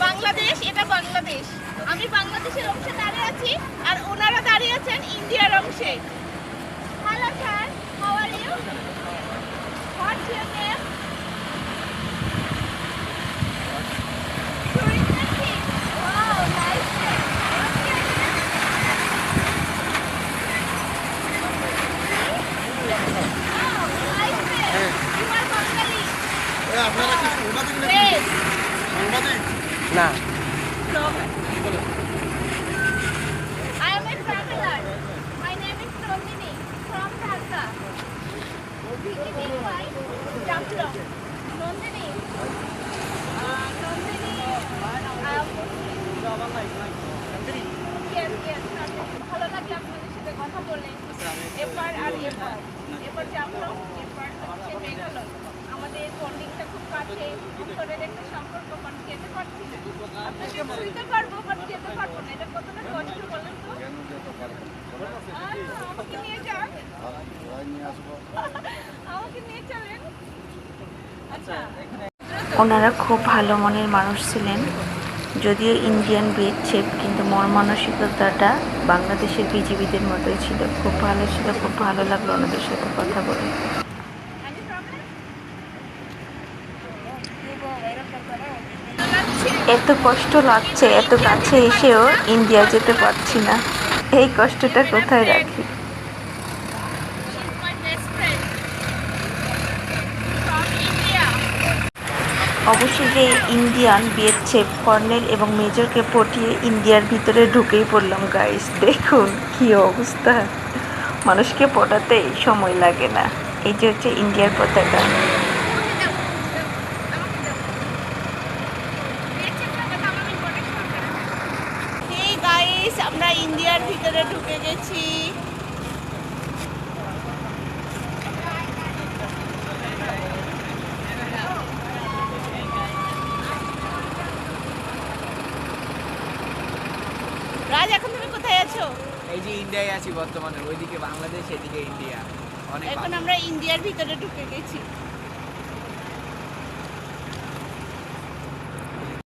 বাংলাদেশ, এটা বাংলাদেশ। আমি বাংলাদেশের অংশে দাঁড়িয়ে আছি আর ওনারা দাঁড়িয়ে আছেন ইন্ডিয়ার অংশে। Hello sir, how are you? What's your name? Curiosity. Wow, nice name. Oh, nice name. You are Bengali. আপনারা কি সাংবাদিক নাকি? Yes. সাংবাদিক না I am a traveler. My name is Nandini from Dhaka. Visiting my Jamshedpur. Nandini. Nandini. Yes, yes. ভালো লাগলো আপনাদের সাথে কথা বলে। এরপর আর এরপর জামরং, এরপর হচ্ছে মেঘালয়। আমাদের বন্ডিংটা খুব কাছে, অন্তরের একটা সম্পর্ক, বাট যেতে পারছি না। আপনাকে বলতে পারবো, বাট যেতে পারবো না। এটা কতটা কষ্ট বলেন তো? আমাকে নিয়ে যান, আমাকে নিয়ে চলেন। আচ্ছা, ওনারা খুব ভালো মনের মানুষ ছিলেন, যদিও ইন্ডিয়ান বিএসএফ, কিন্তু মন মানসিকতাটা বাংলাদেশের বিজিবিদের মতোই ছিল। খুব ভালো ছিল, খুব ভালো লাগলো ওনাদের সাথে কথা বলে। এত কষ্ট লাগছে, এত কাছে এসেও ইন্ডিয়া যেতে পারছি না, এই কষ্টটা কোথায় রাখি। অবশ্যই যে ইন্ডিয়ান বিএসএফ কর্নেল এবং মেজরকে পটিয়ে ইন্ডিয়ার ভিতরে ঢুকেই পড়লাম গাইস। দেখুন কি অবস্থা, মানুষকে পটাতেই সময় লাগে না। এই যে হচ্ছে ইন্ডিয়ার পতাকা। আমরা ইন্ডিয়ার ভিতরে ঢুকে গেছি। রাজ, এখন তুমি কোথায় আছো? এই যে ইন্ডিয়ায় আছি বর্তমানে, ওইদিকে বাংলাদেশ, এদিকে ইন্ডিয়া। অনেক এখন আমরা ইন্ডিয়ার ভিতরে ঢুকে গেছি।